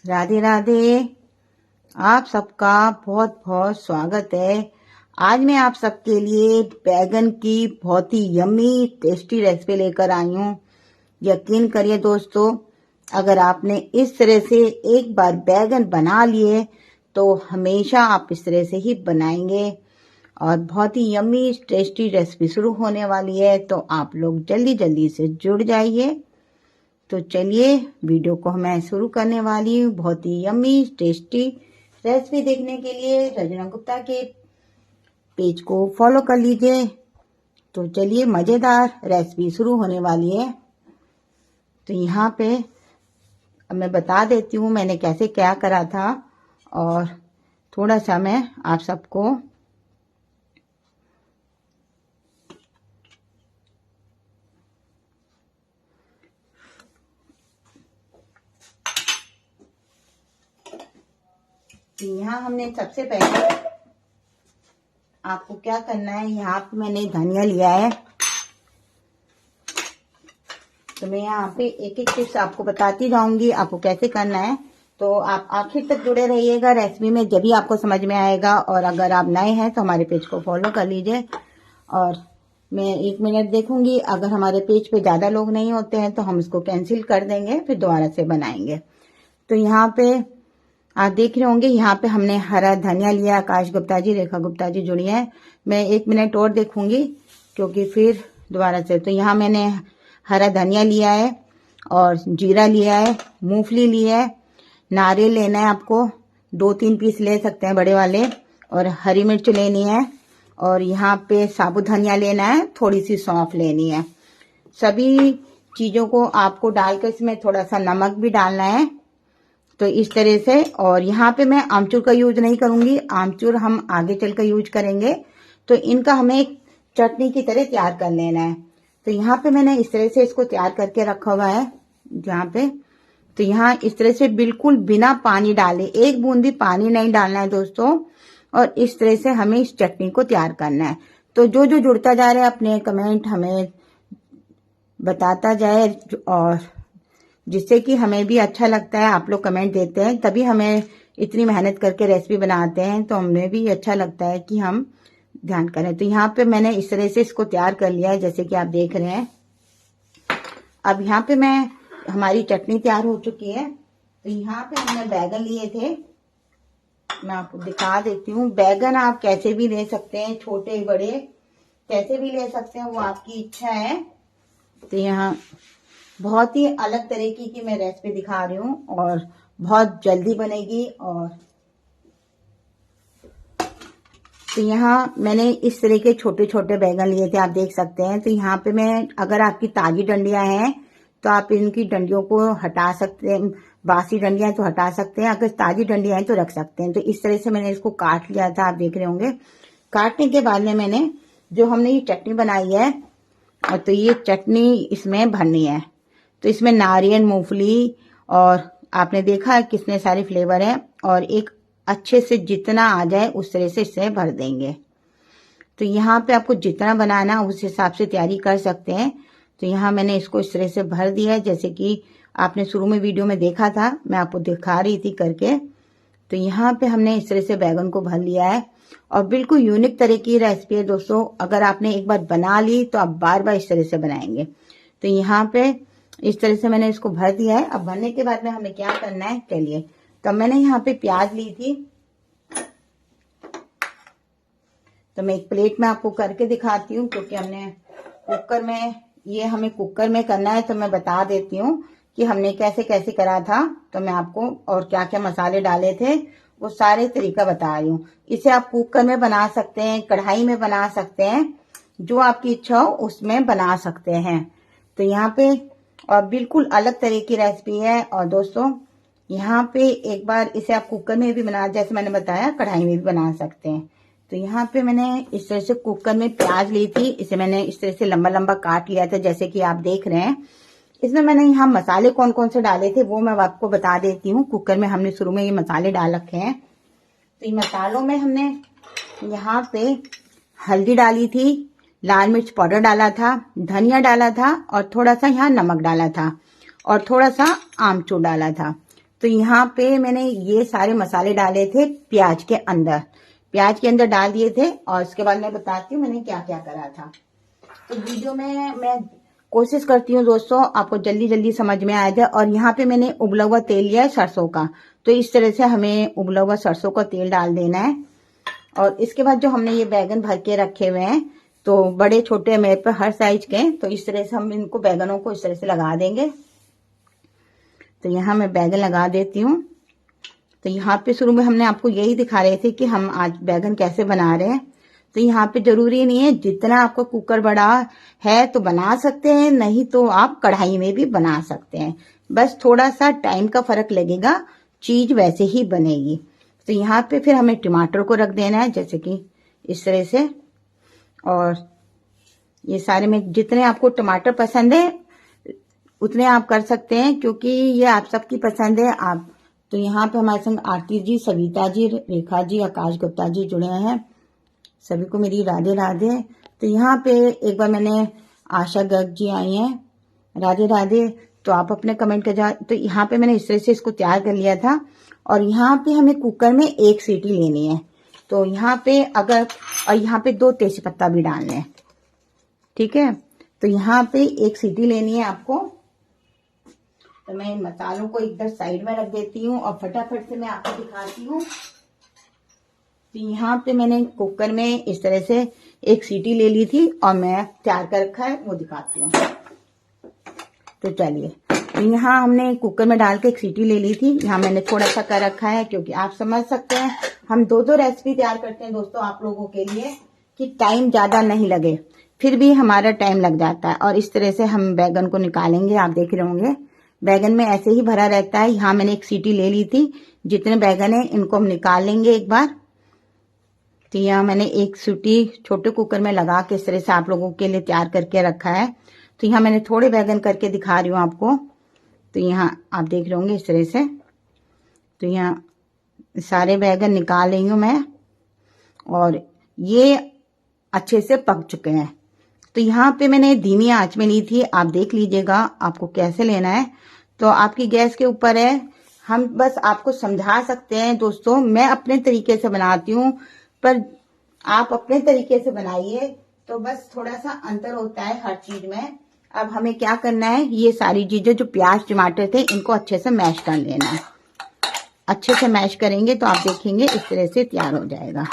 राधे राधे। आप सबका बहुत बहुत स्वागत है। आज मैं आप सबके लिए बैगन की बहुत ही यम्मी टेस्टी रेसिपी लेकर आई हूँ। यकीन करिए दोस्तों, अगर आपने इस तरह से एक बार बैगन बना लिए तो हमेशा आप इस तरह से ही बनाएंगे और बहुत ही यम्मी टेस्टी रेसिपी शुरू होने वाली है। तो आप लोग जल्दी जल्दी से जुड़ जाइए। तो चलिए वीडियो को मैं शुरू करने वाली हूँ। बहुत ही यम्मी टेस्टी रेसिपी देखने के लिए रजना गुप्ता के पेज को फॉलो कर लीजिए। तो चलिए मज़ेदार रेसिपी शुरू होने वाली है। तो यहाँ पे अब मैं बता देती हूँ मैंने कैसे क्या करा था और थोड़ा सा मैं आप सबको यहाँ हमने सबसे पहले आपको क्या करना है, यहाँ पे मैंने धनिया लिया है। तो मैं यहाँ पे एक एक टिप्स आपको बताती जाऊंगी आपको कैसे करना है। तो आप आखिर तक जुड़े रहिएगा रेसिपी में, जब भी आपको समझ में आएगा। और अगर आप नए हैं तो हमारे पेज को फॉलो कर लीजिए। और मैं 1 मिनट देखूंगी, अगर हमारे पेज पे ज़्यादा लोग नहीं होते हैं तो हम इसको कैंसिल कर देंगे, फिर दोबारा से बनाएंगे। तो यहाँ पे आप देख रहे होंगे, यहाँ पे हमने हरा धनिया लिया। आकाश गुप्ता जी, रेखा गुप्ता जी जुड़ी हैं। मैं 1 मिनट और देखूंगी क्योंकि फिर दोबारा से। तो यहाँ मैंने हरा धनिया लिया है और जीरा लिया है, मूंगफली लिया है, नारियल लेना है आपको, 2-3 पीस ले सकते हैं बड़े वाले, और हरी मिर्च लेनी है, और यहाँ पे साबुत धनिया लेना है, थोड़ी सी सौंफ लेनी है। सभी चीज़ों को आपको डालकर इसमें थोड़ा सा नमक भी डालना है। तो इस तरह से। और यहाँ पे मैं आमचूर का यूज नहीं करूंगी, आमचूर हम आगे चलकर यूज करेंगे। तो इनका हमें एक चटनी की तरह तैयार कर लेना है। तो यहाँ पे मैंने इस तरह से इसको तैयार करके रखा हुआ है यहाँ पे। तो यहाँ इस तरह से बिल्कुल बिना पानी डाले, एक बूंद भी पानी नहीं डालना है दोस्तों। और इस तरह से हमें इस चटनी को तैयार करना है। तो जो जो जुड़ता जा रहा है अपने कमेंट हमें बताता जाए, और जिससे कि हमें भी अच्छा लगता है। आप लोग कमेंट देते हैं तभी हमें इतनी मेहनत करके रेसिपी बनाते हैं, तो हमें भी अच्छा लगता है कि हम ध्यान करें। तो यहाँ पे मैंने इस तरह से इसको तैयार कर लिया है, जैसे कि आप देख रहे हैं। अब यहाँ पे हमारी चटनी तैयार हो चुकी है। तो यहाँ पे हमने बैगन लिए थे, मैं आपको दिखा देती हूँ। बैगन आप कैसे भी ले सकते हैं, छोटे बड़े कैसे भी ले सकते हैं, वो आपकी इच्छा है। तो यहाँ बहुत ही अलग तरीके की मैं रेसिपी दिखा रही हूँ और बहुत जल्दी बनेगी। और तो यहाँ मैंने इस तरह के छोटे छोटे बैगन लिए थे, आप देख सकते हैं। तो यहाँ पे मैं, अगर आपकी ताजी डंडियां हैं तो आप इनकी डंडियों को हटा सकते हैं, बासी डंडियां तो हटा सकते हैं, अगर ताजी डंडियां हैं तो रख सकते हैं। तो इस तरह से मैंने इसको काट लिया था, आप देख रहे होंगे। काटने के बाद में मैंने जो हमने ये चटनी बनाई है, और तो ये चटनी इसमें भरनी है। तो इसमें नारियल, मूंगफली, और आपने देखा है कितने सारे फ्लेवर हैं, और एक अच्छे से जितना आ जाए उस तरह से इसे भर देंगे। तो यहाँ पे आपको जितना बनाना उस हिसाब से तैयारी कर सकते हैं। तो यहाँ मैंने इसको इस तरह से भर दिया है, जैसे कि आपने शुरू में वीडियो में देखा था, मैं आपको दिखा रही थी करके। तो यहाँ पे हमने इस तरह से बैगन को भर लिया है। और बिल्कुल यूनिक तरह की रेसिपी है दोस्तों, अगर आपने एक बार बना ली तो आप बार बार इस तरह से बनाएंगे। तो यहाँ पे इस तरह से मैंने इसको भर दिया है। अब भरने के बाद में हमें क्या करना है, चलिए। तो मैंने यहाँ पे प्याज ली थी, तो मैं एक प्लेट में आपको करके दिखाती हूँ, क्योंकि हमने कुकर में, ये हमें कुकर में करना है। तो मैं बता देती हूँ कि हमने कैसे कैसे करा था। तो मैं आपको और क्या क्या मसाले डाले थे वो सारे तरीका बता रही हूँ। इसे आप कुकर में बना सकते हैं, कढ़ाई में बना सकते हैं, जो आपकी इच्छा हो उसमें बना सकते हैं। तो यहाँ पे और बिल्कुल अलग तरह की रेसिपी है। और दोस्तों यहाँ पे एक बार इसे आप कुकर में भी बना, जैसे मैंने बताया, कढ़ाई में भी बना सकते हैं। तो यहाँ पे मैंने इस तरह से कुकर में प्याज ली थी, इसे मैंने इस तरह से लंबा लंबा काट लिया था, जैसे कि आप देख रहे हैं। इसमें मैंने यहाँ मसाले कौन कौन से डाले थे वो मैं आपको बता देती हूँ। कुकर में हमने शुरू में ये मसाले डाल रखे हैं। तो ये मसालों में हमने यहाँ पे हल्दी डाली थी, लाल मिर्च पाउडर डाला था, धनिया डाला था, और थोड़ा सा यहाँ नमक डाला था, और थोड़ा सा आमचूर डाला था। तो यहाँ पे मैंने ये सारे मसाले डाले थे प्याज के अंदर डाल दिए थे। और उसके बाद मैं बताती हूँ मैंने क्या क्या करा था। तो वीडियो में मैं कोशिश करती हूँ दोस्तों आपको जल्दी जल्दी समझ में आ जाए। और यहाँ पे मैंने उबला हुआ तेल लिया है सरसों का, तो इस तरह से हमें उबला हुआ सरसों का तेल डाल देना है। और इसके बाद जो हमने ये बैगन भर के रखे हुए हैं, तो बड़े छोटे मेरे पे हर साइज के, तो इस तरह से हम इनको बैगनों को इस तरह से लगा देंगे। तो यहाँ मैं बैगन लगा देती हूँ। तो यहाँ पे शुरू में हमने आपको यही दिखा रहे थे कि हम आज बैगन कैसे बना रहे हैं। तो यहाँ पे जरूरी नहीं है, जितना आपका कुकर बड़ा है तो बना सकते हैं, नहीं तो आप कढ़ाई में भी बना सकते हैं। बस थोड़ा सा टाइम का फर्क लगेगा, चीज वैसे ही बनेगी। तो यहाँ पे फिर हमें टमाटर को रख देना है जैसे कि इस तरह से। और ये सारे में जितने आपको टमाटर पसंद है उतने आप कर सकते हैं, क्योंकि ये आप सबकी पसंद है। आप तो यहाँ पे हमारे संग आरती जी, सविता जी, रेखा जी, आकाश गुप्ता जी जुड़े हैं। सभी को मेरी राधे राधे। तो यहाँ पे एक बार मैंने आशा गर्ग जी आई हैं, राधे राधे। तो आप अपने कमेंट कर जा। तो यहाँ पे मैंने इस तरह से इसको तैयार कर लिया था। और यहाँ पे हमें कुकर में 1 सीटी लेनी है। तो यहाँ पे और यहाँ पे 2 तेज पत्ता भी डालने हैं, ठीक है। तो यहाँ पे 1 सीटी लेनी है आपको। तो मैं इन मसालों को इधर साइड में रख देती हूँ और फटाफट से मैं आपको दिखाती हूँ। तो यहाँ पे मैंने कुकर में इस तरह से 1 सीटी ले ली थी और मैं तैयार कर रखा है, वो दिखाती हूँ। तो चलिए, तो यहाँ हमने कुकर में डाल के 1 सीटी ले ली थी। यहाँ मैंने थोड़ा सा कर रखा है, क्योंकि आप समझ सकते हैं हम 2-2 रेसिपी तैयार करते हैं दोस्तों आप लोगों के लिए, कि टाइम ज्यादा नहीं लगे। फिर भी हमारा टाइम लग जाता है। और इस तरह से हम बैगन को निकालेंगे। आप देख रहे होंगे बैगन में ऐसे ही भरा रहता है। यहाँ मैंने 1 सीटी ले ली थी। जितने बैगन है इनको हम निकाल लेंगे एक बार। तो यहाँ मैंने 1 सीटी छोटे कुकर में लगा के इस तरह से आप लोगों के लिए तैयार करके रखा है। तो यहाँ मैंने थोड़े बैगन करके दिखा रही हूँ आपको। तो यहाँ आप देख रहे होंगे इस तरह से। तो यहाँ सारे बैगन निकाल रही हूँ मैं, और ये अच्छे से पक चुके हैं। तो यहाँ पे मैंने धीमी आंच में ली थी, आप देख लीजिएगा आपको कैसे लेना है। तो आपकी गैस के ऊपर है, हम बस आपको समझा सकते हैं दोस्तों। मैं अपने तरीके से बनाती हूँ, पर आप अपने तरीके से बनाइए। तो बस थोड़ा सा अंतर होता है हर चीज में। अब हमें क्या करना है, ये सारी चीजें जो प्याज टमाटर थे इनको अच्छे से मैश कर लेना है। अच्छे से मैश करेंगे तो आप देखेंगे इस तरह से तैयार हो जाएगा।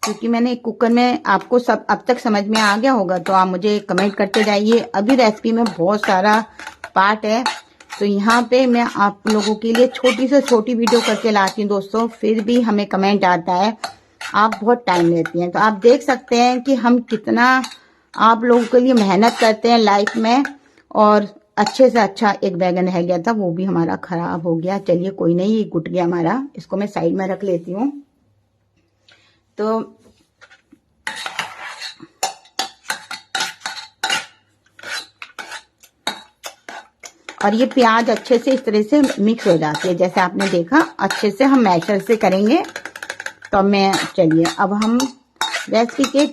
क्योंकि मैंने कुकर में आपको सब अब तक समझ में आ गया होगा, तो आप मुझे कमेंट करते जाइए। अभी रेसिपी में बहुत सारा पार्ट है, तो यहाँ पे मैं आप लोगों के लिए छोटी से छोटी वीडियो करके लाती हूँ दोस्तों। फिर भी हमें कमेंट आता है आप बहुत टाइम लेती हैं। तो आप देख सकते हैं कि हम कितना आप लोगों के लिए मेहनत करते हैं लाइफ में। और अच्छे से अच्छा एक बैगन रह गया था, वो भी हमारा खराब हो गया। चलिए कोई नहीं, ये गुट गया हमारा, इसको मैं साइड में रख लेती हूँ। तो और ये प्याज अच्छे से इस तरह से मिक्स हो जाती है, जैसे आपने देखा। अच्छे से हम मैशर से करेंगे। तो मैं चलिए अब हम रेसिपी के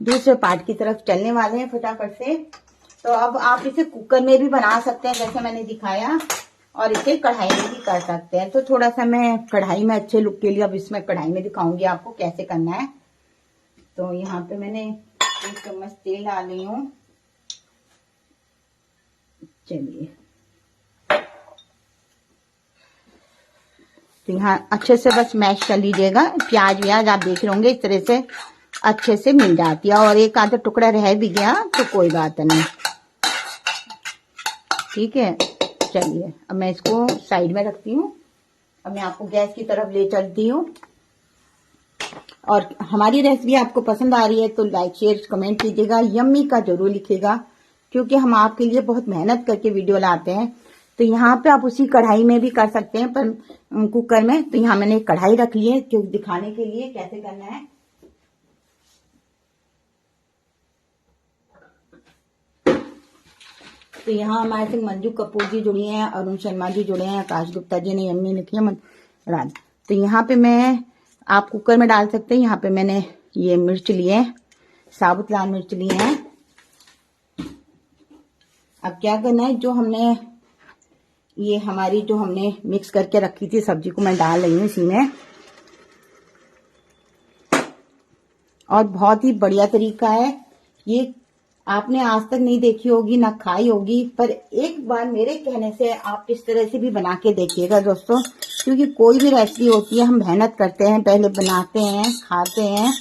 दूसरे पार्ट की तरफ चलने वाले हैं फटाफट से। तो अब आप इसे कुकर में भी बना सकते हैं जैसे मैंने दिखाया, और इसे कढ़ाई में भी कर सकते हैं। तो थोड़ा सा मैं कढ़ाई में अच्छे लुक के लिए अब इसमें कढ़ाई में दिखाऊंगी आपको कैसे करना है। तो यहाँ पे मैंने 1 चम्मच तेल डाल रही हूँ। चलिए, तो यहाँ अच्छे से बस मैश कर लीजिएगा। प्याज व्याज आप देख रहे होंगे इस तरह से अच्छे से मिल जाती है। और एक आधा टुकड़ा रह भी गया तो कोई बात नहीं, ठीक है। चलिए अब मैं इसको साइड में रखती हूँ। अब मैं आपको गैस की तरफ ले चलती हूँ। और हमारी रेसिपी आपको पसंद आ रही है तो लाइक शेयर कमेंट कीजिएगा, यम्मी का जरूर लिखिएगा, क्योंकि हम आपके लिए बहुत मेहनत करके वीडियो लाते हैं। तो यहाँ पे आप उसी कढ़ाई में भी कर सकते हैं, पर कुकर में। तो यहाँ मैंने कढ़ाई रख ली है जो दिखाने के लिए कैसे करना है। तो यहाँ हमारे संग मंजू कपूर जी जुड़ी हैं, अरुण शर्मा जी जुड़े हैं, आकाश गुप्ता जी ने यम्मी लिखी है राज। तो यहाँ पे मैं आप कुकर में डाल सकते हैं। यहाँ पे मैंने ये मिर्च लिए, साबुत लाल मिर्च लिए हैं। अब क्या करना है, जो हमने ये हमारी जो हमने मिक्स करके रखी थी सब्जी को मैं डाल रही हूँ इसी में। और बहुत ही बढ़िया तरीका है ये, आपने आज तक नहीं देखी होगी ना खाई होगी, पर एक बार मेरे कहने से आप इस तरह से भी बना के देखिएगा दोस्तों। क्योंकि कोई भी रेसिपी होती है हम मेहनत करते हैं, पहले बनाते हैं, खाते हैं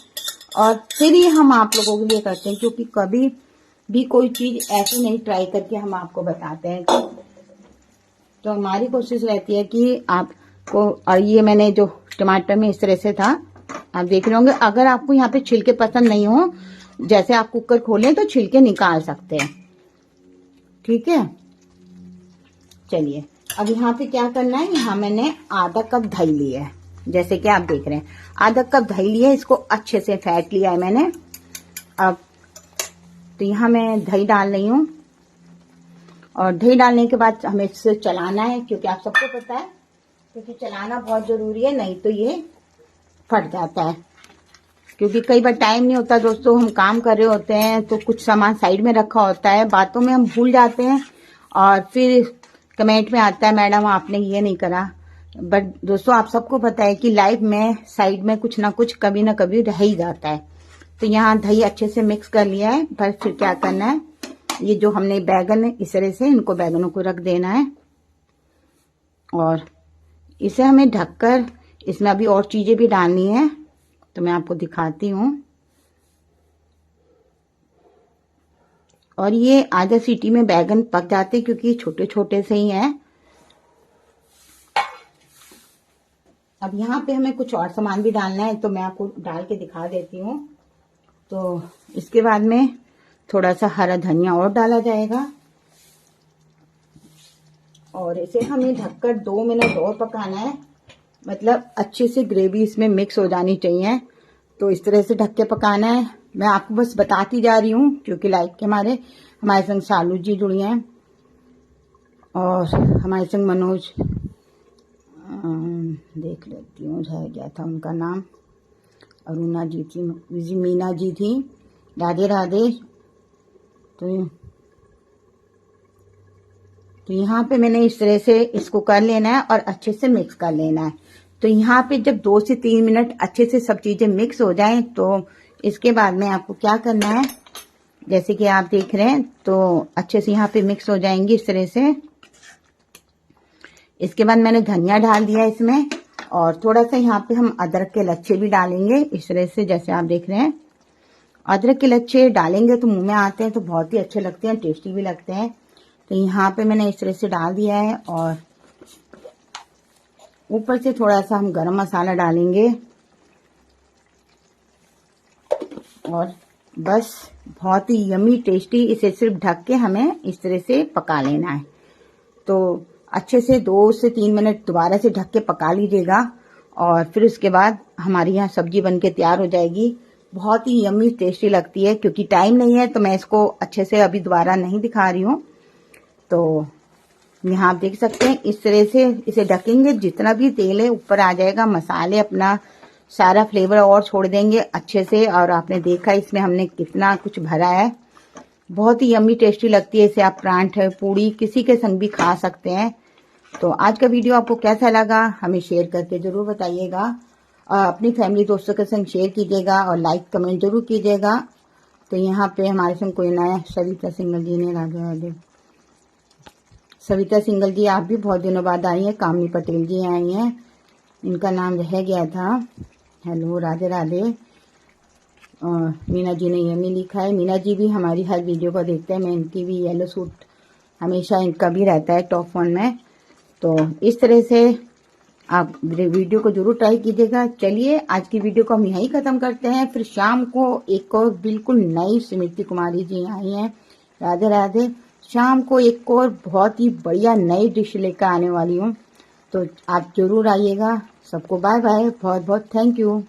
और फिर ही हम आप लोगों के लिए करते हैं। क्योंकि कभी भी कोई चीज ऐसी नहीं ट्राई करके हम आपको बताते हैं। तो हमारी कोशिश रहती है कि आपको, और ये मैंने जो टमाटर में इस तरह से था, आप देख रहे होंगे। अगर आपको यहाँ पे छिलके पसंद नहीं हो, जैसे आप कुकर खोलें तो छिलके निकाल सकते हैं, ठीक है। चलिए अब यहाँ पे क्या करना है, यहाँ मैंने आधा कप दही लिया है, जैसे कि आप देख रहे हैं आधा कप दही लिया है, इसको अच्छे से फेंट लिया है मैंने। अब तो यहाँ मैं दही डाल रही हूँ और दही डालने के बाद हमें इसे चलाना है, क्योंकि आप सबको पता है क्योंकि चलाना बहुत जरूरी है, नहीं तो ये फट जाता है। क्योंकि कई बार टाइम नहीं होता दोस्तों, हम काम कर रहे होते हैं तो कुछ सामान साइड में रखा होता है, बातों में हम भूल जाते हैं और फिर कमेंट में आता है मैडम आपने ये नहीं करा। बट दोस्तों आप सबको पता है कि लाइफ में साइड में कुछ ना कुछ कभी ना कभी रह ही जाता है। तो यहाँ दही अच्छे से मिक्स कर लिया है, पर फिर क्या करना है, ये जो हमने बैगन इस तरह से इनको बैगनों को रख देना है और इसे हमें ढककर, इसमें अभी और चीजें भी डालनी है तो मैं आपको दिखाती हूँ। और ये आधा सीटी में बैगन पक जाते क्योंकि छोटे छोटे से ही हैं। अब यहाँ पे हमें कुछ और सामान भी डालना है तो मैं आपको डाल के दिखा देती हूँ। तो इसके बाद में थोड़ा सा हरा धनिया और डाला जाएगा और इसे हमें ढककर 2 मिनट और पकाना है। मतलब अच्छे से ग्रेवी इसमें मिक्स हो जानी चाहिए, तो इस तरह से ढक के पकाना है। मैं आपको बस बताती जा रही हूँ क्योंकि लाइक के हमारे संग शालू जी जुड़ी हैं और हमारे संग मनोज, देख लेती हूँ रह गया था उनका नाम, अरुणा जी थी, मीना जी थी, राधे राधे। तो यहाँ पे मैंने इस तरह से इसको कर लेना है और अच्छे से मिक्स कर लेना है। तो यहाँ पे जब 2 से 3 मिनट अच्छे से सब चीजें मिक्स हो जाएं तो इसके बाद में आपको क्या करना है, जैसे कि आप देख रहे हैं तो अच्छे से यहाँ पे मिक्स हो जाएंगी इस तरह से। इसके बाद मैंने धनिया डाल दिया इसमें और थोड़ा सा यहाँ पे हम अदरक के लच्छे भी डालेंगे इस तरह से, जैसे आप देख रहे हैं। अदरक के लच्छे डालेंगे तो मुंह में आते हैं तो बहुत ही अच्छे लगते हैं, टेस्टी भी लगते हैं। तो यहाँ पे मैंने इस तरह से डाल दिया है और ऊपर से थोड़ा सा हम गरम मसाला डालेंगे और बस बहुत ही यमी टेस्टी। इसे सिर्फ ढक के हमें इस तरह से पका लेना है। तो अच्छे से 2 से 3 मिनट दोबारा से ढक के पका लीजिएगा और फिर उसके बाद हमारी यहाँ सब्जी बनके तैयार हो जाएगी। बहुत ही यमी टेस्टी लगती है। क्योंकि टाइम नहीं है तो मैं इसको अच्छे से अभी दोबारा नहीं दिखा रही हूँ। तो यहाँ आप देख सकते हैं इस तरह से इसे ढकेंगे, जितना भी तेल है ऊपर आ जाएगा, मसाले अपना सारा फ्लेवर और छोड़ देंगे अच्छे से। और आपने देखा इसमें हमने कितना कुछ भरा है, बहुत ही यम्मी टेस्टी लगती है। इसे आप परांठे, पूड़ी किसी के संग भी खा सकते हैं। तो आज का वीडियो आपको कैसा लगा हमें शेयर करके जरूर बताइएगा और अपनी फैमिली दोस्तों के संग शेयर कीजिएगा और लाइक कमेंट जरूर कीजिएगा। तो यहाँ पे हमारे संग कोई नया सविता सिंगल जी ने, राधे राधे सविता सिंगल जी, आप भी बहुत दिनों बाद आई हैं। कामनी पटेल जी आई हैं, इनका नाम रह गया था। हेलो राधे राधे। और मीना जी ने यमी लिखा है। मीना जी भी हमारी हर वीडियो को देखते हैं। मैं इनकी भी येलो सूट हमेशा इनका भी रहता है टॉप 1 में। तो इस तरह से आप वीडियो को जरूर ट्राई कीजिएगा। चलिए आज की वीडियो को हम यहीं खत्म करते हैं। फिर शाम को एक और बिल्कुल नई स्मृति कुमारी जी आई हैं, राधे राधे। शाम को एक और बहुत ही बढ़िया नई डिश लेकर आने वाली हूँ, तो आप जरूर आइएगा। सबको बाय बाय, बहुत बहुत थैंक यू।